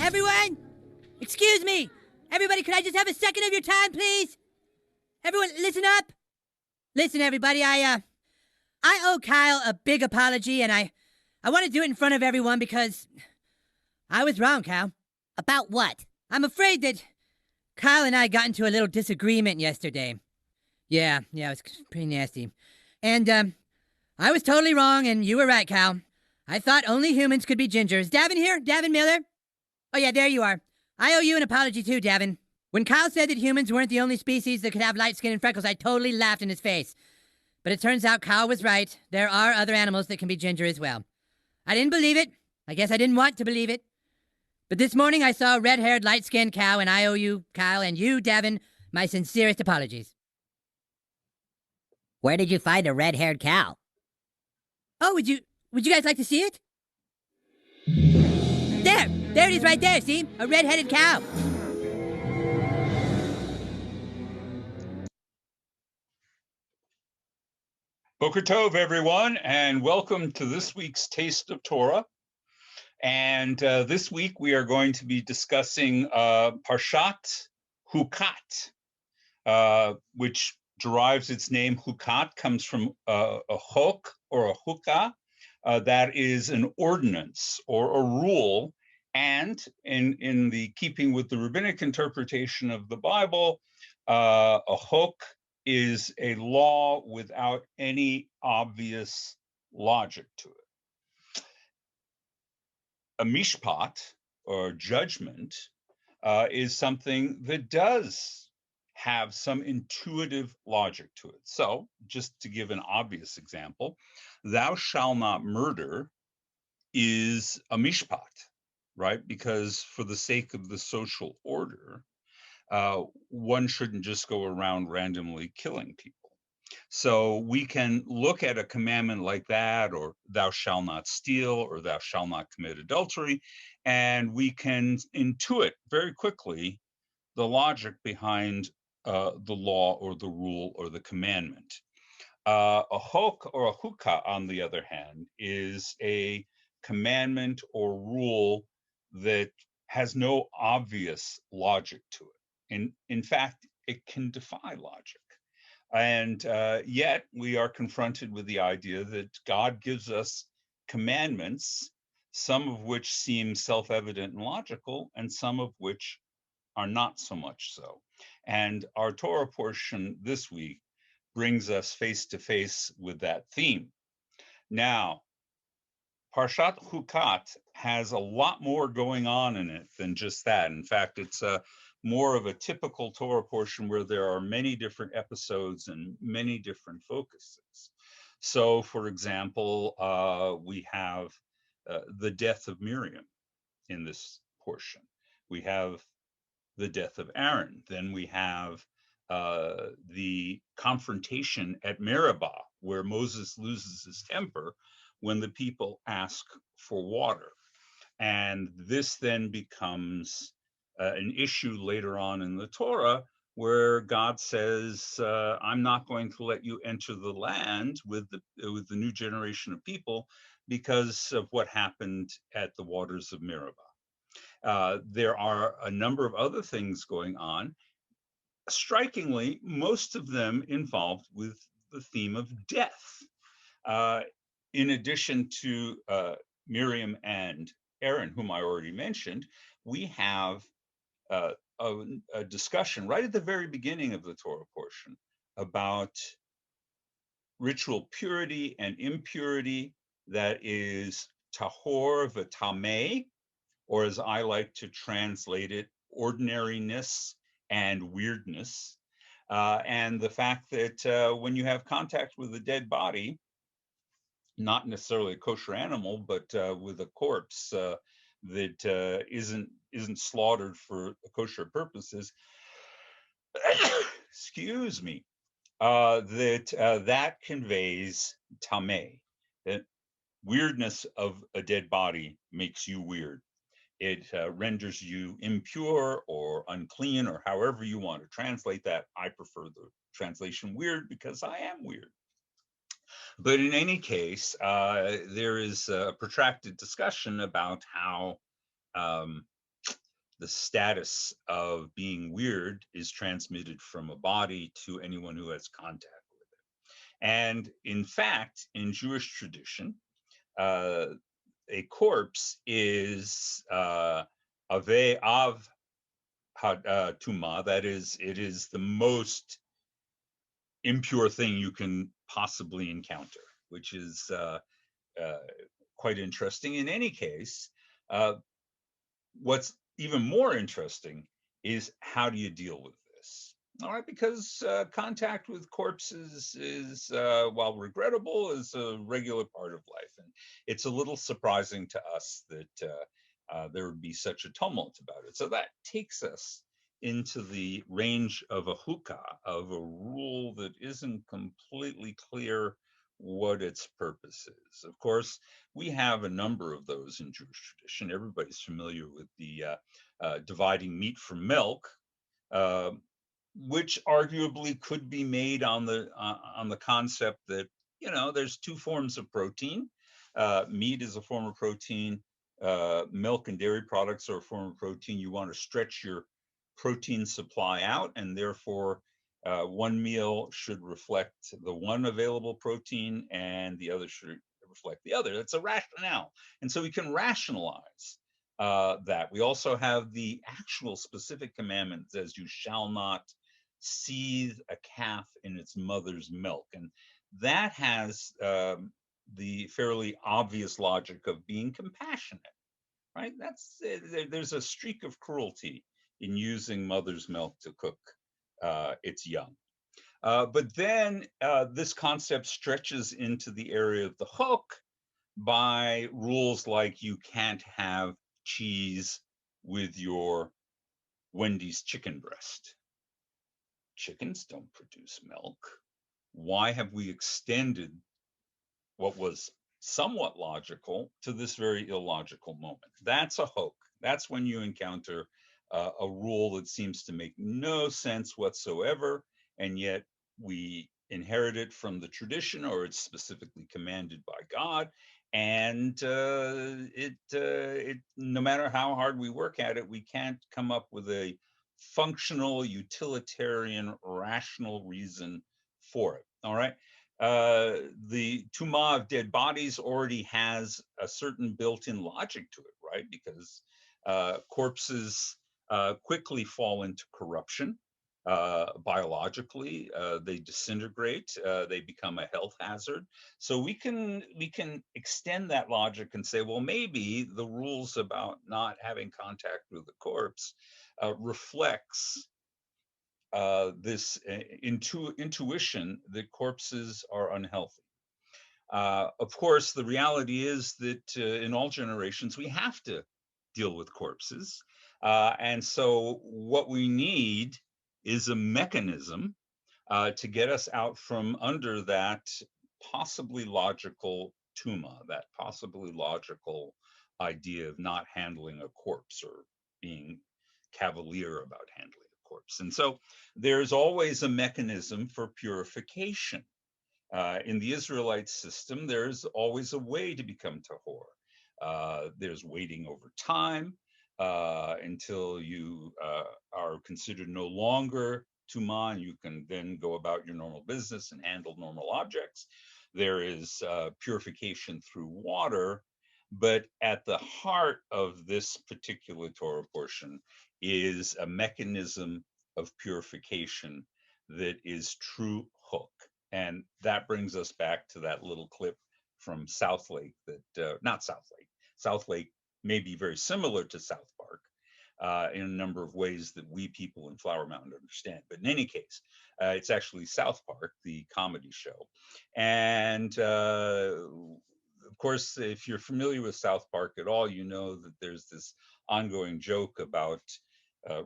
Everyone, excuse me. Everybody, could I just have a second of your time, please? Everyone, listen up. Listen, everybody, I owe Kyle a big apology, and I want to do it in front of everyone because I was wrong, Kyle. About what? I'm afraid that Kyle and I got into a little disagreement yesterday. Yeah, it was pretty nasty. And, I was totally wrong, and you were right, Kyle. I thought only humans could be ginger. Is Davin here? Davin Miller? Oh yeah, there you are. I owe you an apology too, Davin. When Kyle said that humans weren't the only species that could have light skin and freckles, I totally laughed in his face. But it turns out Kyle was right. There are other animals that can be ginger as well. I didn't believe it. I guess I didn't want to believe it. But this morning I saw a red-haired, light-skinned cow, and I owe you, Kyle, and you, Davin, my sincerest apologies. Where did you find a red-haired cow? Oh, would you guys like to see it? There it is right there, see? A red-headed cow. Boker Tov, everyone, and welcome to this week's Taste of Torah. And this week we are going to be discussing Parshat Chukat, which derives its name. Chukat comes from a chok or a hukah, that is an ordinance or a rule. And in the keeping with the rabbinic interpretation of the Bible, a chok is a law without any obvious logic to it. A mishpat, or judgment, is something that does have some intuitive logic to it. So, just to give an obvious example, thou shalt not murder is a mishpat, right? Because for the sake of the social order, one shouldn't just go around randomly killing people. So we can look at a commandment like that, or thou shalt not steal, or thou shalt not commit adultery, and we can intuit very quickly the logic behind the law or the rule or the commandment. A chok or a hukah, on the other hand, is a commandment or rule that has no obvious logic to it. In fact, it can defy logic. And yet we are confronted with the idea that God gives us commandments, some of which seem self-evident and logical, and some of which are not so much so. And our Torah portion this week brings us face to face with that theme. Now, Parshat Chukat has a lot more going on in it than just that. In fact, it's more of a typical Torah portion where there are many different episodes and many different focuses. So, for example, we have the death of Miriam in this portion. We have the death of Aaron. Then we have the confrontation at Meribah, where Moses loses his temper when the people ask for water. And this then becomes an issue later on in the Torah, where God says, I'm not going to let you enter the land with the new generation of people because of what happened at the waters of Meribah. There are a number of other things going on. Strikingly, most of them involved with the theme of death. In addition to Miriam and Aaron, whom I already mentioned, we have a discussion right at the very beginning of the Torah portion about ritual purity and impurity, that is tahor v'tameh, or as I like to translate it, ordinariness and weirdness. And the fact that when you have contact with a dead body, not necessarily a kosher animal, but with a corpse that isn't slaughtered for kosher purposes, excuse me, that conveys tameh. That weirdness of a dead body makes you weird. It renders you impure or unclean, or however you want to translate that. I prefer the translation weird because I am weird. But in any case, there is a protracted discussion about how the status of being weird is transmitted from a body to anyone who has contact with it. And in fact, in Jewish tradition, a corpse is ave av tuma. That is, it is the most impure thing you can possibly encounter, which is uh, quite interesting. In any case, uh, what's even more interesting is how do you deal with this? All right, because contact with corpses is, while regrettable, is a regular part of life, and it's a little surprising to us that there would be such a tumult about it. So that takes us into the range of a hookah, of a rule that isn't completely clear what its purpose is. Of course, we have a number of those in Jewish tradition. Everybody's familiar with the dividing meat from milk, uh, which arguably could be made on the concept that, you know, there's two forms of protein. Meat is a form of protein. Milk and dairy products are a form of protein. You want to stretch your protein supply out, and therefore one meal should reflect the one available protein and the other should reflect the other. That's a rationale. And so we can rationalize that. We also have the actual specific commandment that says you shall not seethe a calf in its mother's milk. And that has the fairly obvious logic of being compassionate, right? There's a streak of cruelty in using mother's milk to cook its young. But then this concept stretches into the area of the hook by rules like you can't have cheese with your Wendy's chicken breast. Chickens don't produce milk. Why have we extended what was somewhat logical to this very illogical moment? That's a hook. That's when you encounter a rule that seems to make no sense whatsoever, and yet we inherit it from the tradition, or it's specifically commanded by God. And no matter how hard we work at it, we can't come up with a functional, utilitarian, rational reason for it. All right. The Tuma of dead bodies already has a certain built-in logic to it, right? Because corpses quickly fall into corruption biologically. They disintegrate. They become a health hazard. So we can extend that logic and say, well, maybe the rules about not having contact with the corpse reflects this intuition that corpses are unhealthy. Of course, the reality is that in all generations, we have to deal with corpses. And so what we need is a mechanism to get us out from under that possibly logical tuma, that possibly logical idea of not handling a corpse or being cavalier about handling a corpse. And so there's always a mechanism for purification. In the Israelite system, there's always a way to become tahor. There's waiting over time until you are considered no longer tuma, and you can then go about your normal business and handle normal objects. There is purification through water, but at the heart of this particular Torah portion is a mechanism of purification that is true hook. And that brings us back to that little clip from South Lake that, not South Lake, South Lake may be very similar to South Park in a number of ways that we people in Flower Mound understand. But in any case, it's actually South Park, the comedy show. And of course, if you're familiar with South Park at all, you know that there's this ongoing joke about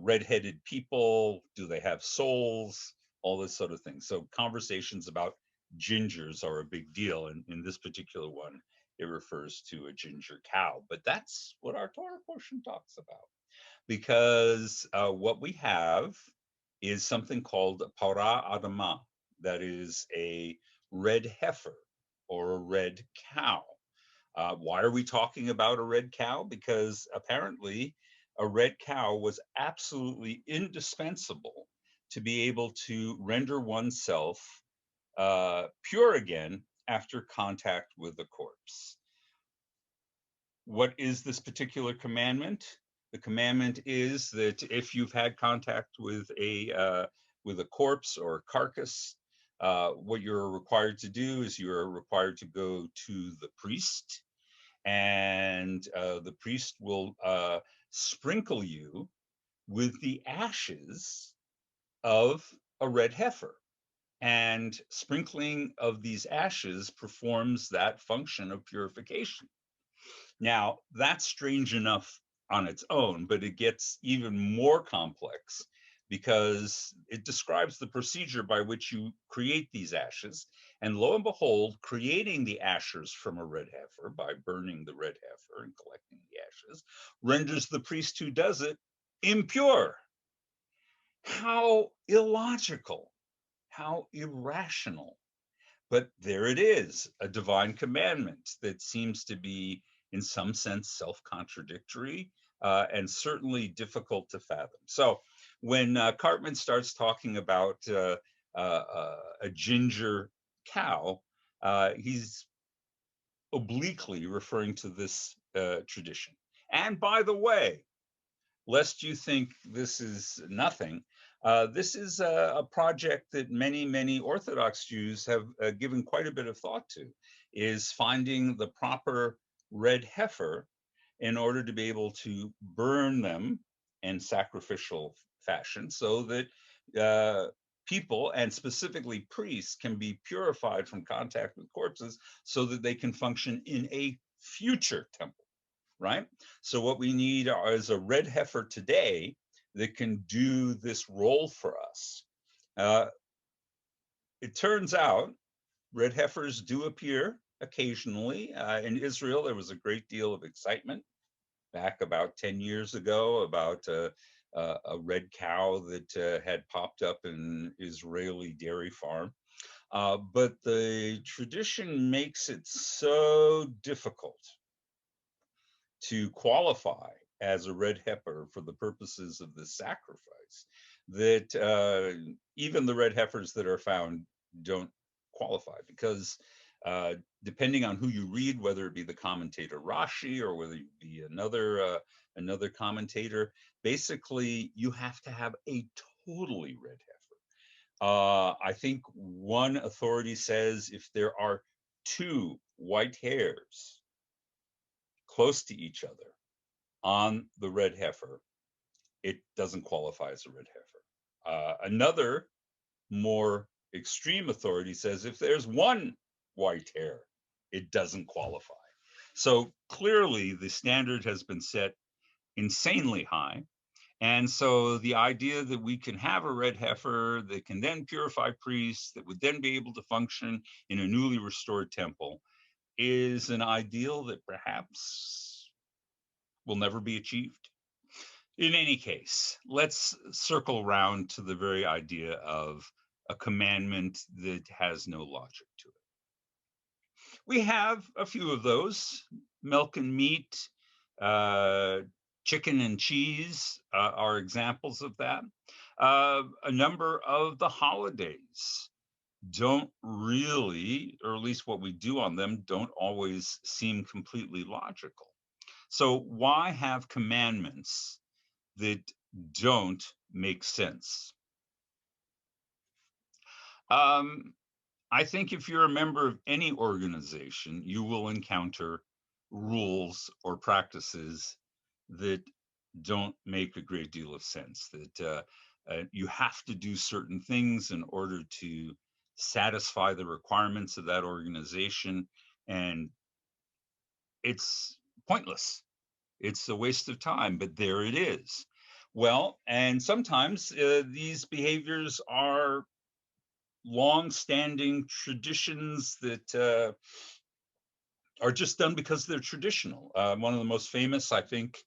redheaded people. Do they have souls? All this sort of thing. So conversations about gingers are a big deal. And in this particular one, it refers to a ginger cow. But that's what our Torah portion talks about. Because what we have is something called para adama, that is a red heifer or a red cow. Why are we talking about a red cow? Because apparently a red cow was absolutely indispensable to be able to render oneself pure again after contact with the corpse. What is this particular commandment? The commandment is that if you've had contact with a corpse or a carcass, what you're required to do is you're required to go to the priest, and the priest will sprinkle you with the ashes of a red heifer. And sprinkling of these ashes performs that function of purification. Now, that's strange enough on its own, but it gets even more complex because it describes the procedure by which you create these ashes. And lo and behold, creating the ashes from a red heifer by burning the red heifer and collecting the ashes renders the priest who does it impure. How illogical, how irrational. But there it is, a divine commandment that seems to be, in some sense, self-contradictory and certainly difficult to fathom. So when Cartman starts talking about a ginger cow, he's obliquely referring to this tradition. And by the way, lest you think this is nothing, this is a project that many Orthodox Jews have given quite a bit of thought to, is finding the proper red heifer in order to be able to burn them in sacrificial fashion so that people, and specifically priests, can be purified from contact with corpses so that they can function in a future temple. Right? So what we need is a red heifer today that can do this role for us. It turns out red heifers do appear occasionally. In Israel, there was a great deal of excitement back about 10 years ago about a red cow that had popped up in an Israeli dairy farm. But the tradition makes it so difficult to qualify as a red heifer for the purposes of the sacrifice that even the red heifers that are found don't qualify, because depending on who you read, whether it be the commentator Rashi or whether it be another commentator, basically you have to have a totally red heifer. I think one authority says if there are two white hairs close to each other on the red heifer, it doesn't qualify as a red heifer. Another more extreme authority says if there's one white hair, it doesn't qualify. So clearly the standard has been set insanely high. And so the idea that we can have a red heifer that can then purify priests, that would then be able to function in a newly restored temple, is an ideal that perhaps will never be achieved. In any case, let's circle round to the very idea of a commandment that has no logic to it. We have a few of those. Milk and meat, chicken and cheese are examples of that. A number of the holidays don't really, or at least what we do on them, don't always seem completely logical. So why have commandments that don't make sense? I think if you're a member of any organization, you will encounter rules or practices that don't make a great deal of sense, that you have to do certain things in order to satisfy the requirements of that organization, and it's pointless. It's a waste of time, but there it is. Well, and sometimes these behaviors are long-standing traditions that are just done because they're traditional. One of the most famous, I think,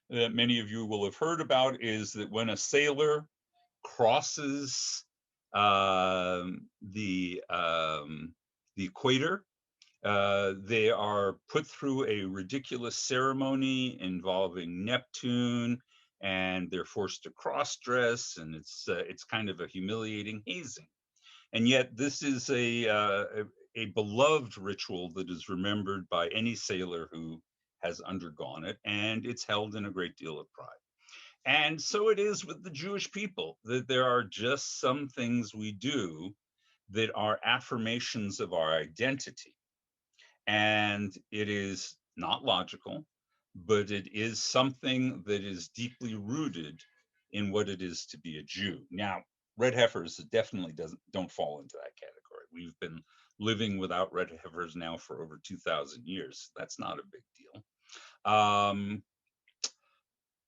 that many of you will have heard about is that when a sailor crosses the equator, they are put through a ridiculous ceremony involving Neptune and they're forced to cross-dress, and it's kind of a humiliating hazing. And yet, this is a beloved ritual that is remembered by any sailor who has undergone it, and it's held in a great deal of pride. And so it is with the Jewish people, that there are just some things we do that are affirmations of our identity. And it is not logical, but it is something that is deeply rooted in what it is to be a Jew. Now, red heifers definitely don't fall into that category. We've been living without red heifers now for over 2,000 years. That's not a big deal.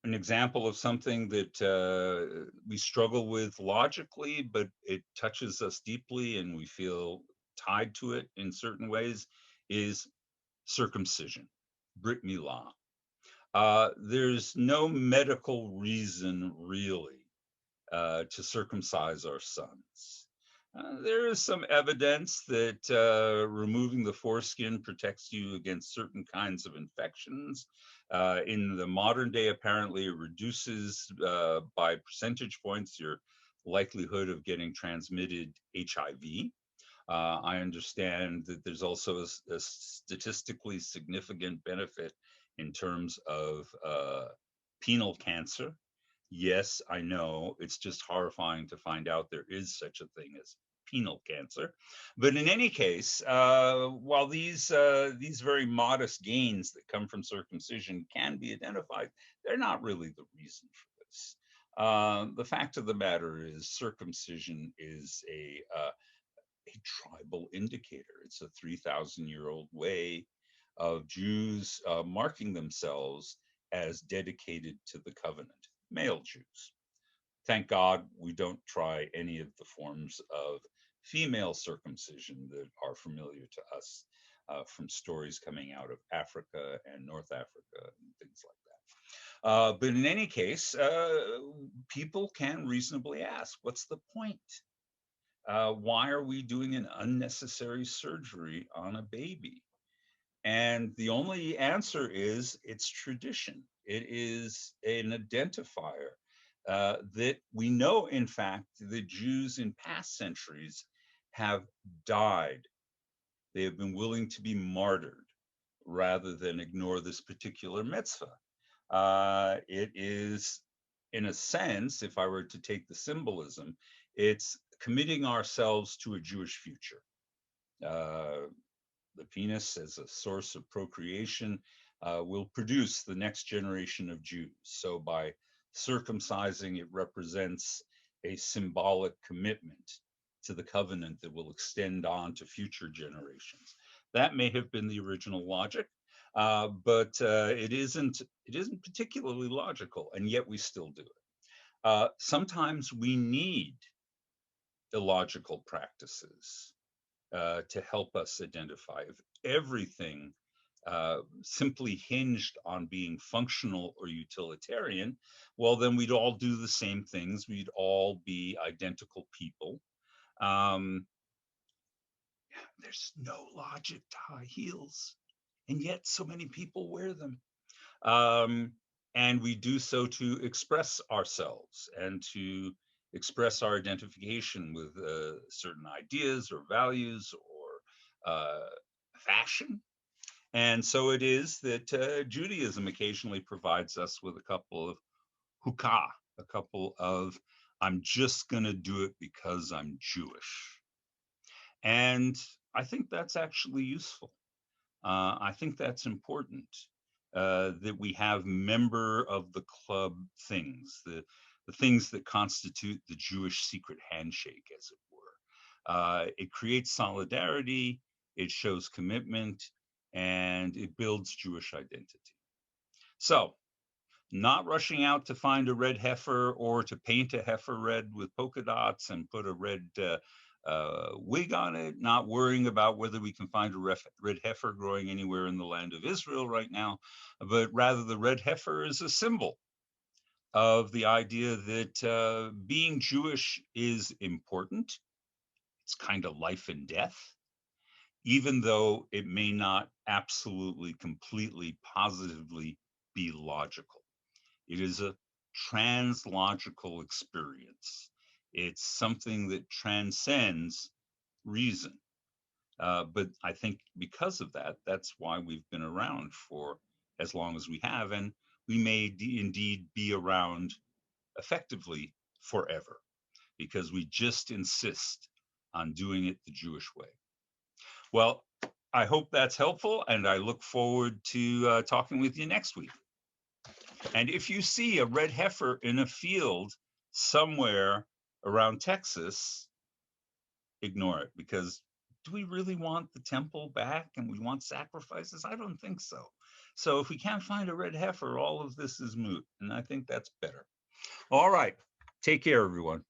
An example of something that we struggle with logically, but it touches us deeply and we feel tied to it in certain ways, is circumcision, Brit Milah. There's no medical reason really to circumcise our sons. There is some evidence that removing the foreskin protects you against certain kinds of infections. In the modern day, apparently, it reduces by percentage points your likelihood of getting transmitted HIV. I understand that there's also a statistically significant benefit in terms of penile cancer. Yes, I know it's just horrifying to find out there is such a thing as penile cancer. But in any case, while these very modest gains that come from circumcision can be identified, they're not really the reason for this. The fact of the matter is, circumcision is a tribal indicator. It's a 3,000-year-old way of Jews marking themselves as dedicated to the covenant, male Jews. Thank God we don't try any of the forms of female circumcision that are familiar to us from stories coming out of Africa and North Africa and things like that. But in any case, people can reasonably ask, what's the point? Why are we doing an unnecessary surgery on a baby? And the only answer is it's tradition. It is an identifier that we know, in fact, the Jews in past centuries have died. They have been willing to be martyred rather than ignore this particular mitzvah. It is, in a sense, if I were to take the symbolism, it's committing ourselves to a Jewish future. The penis, as a source of procreation, will produce the next generation of Jews. So by circumcising, it represents a symbolic commitment to the covenant that will extend on to future generations. That may have been the original logic, but it isn't particularly logical, and yet we still do it. Sometimes we need illogical practices to help us identify. If everything simply hinged on being functional or utilitarian, well, then we'd all do the same things. We'd all be identical people. There's no logic to high heels, and yet so many people wear them. And we do so to express ourselves and to express our identification with certain ideas or values or fashion. And so it is that Judaism occasionally provides us with a couple of hukah, a couple of, I'm just going to do it because I'm Jewish. And I think that's actually useful. I think that's important. That we have member of the club things, the things that constitute the Jewish secret handshake, as it were. It creates solidarity, it shows commitment, and it builds Jewish identity. So, not rushing out to find a red heifer or to paint a heifer red with polka dots and put a red wig on it, not worrying about whether we can find a red heifer growing anywhere in the land of Israel right now, but rather the red heifer is a symbol of the idea that being Jewish is important. It's kind of life and death, even though it may not absolutely, completely, positively be logical. It is a translogical experience. It's something that transcends reason. But I think because of that, that's why we've been around for as long as we have, and we may indeed be around effectively forever, because we just insist on doing it the Jewish way. Well, I hope that's helpful, and I look forward to talking with you next week. And if you see a red heifer in a field somewhere around Texas, ignore it, because do we really want the temple back and we want sacrifices? I don't think so. So if we can't find a red heifer, all of this is moot, and I think that's better. All right. Take care, everyone.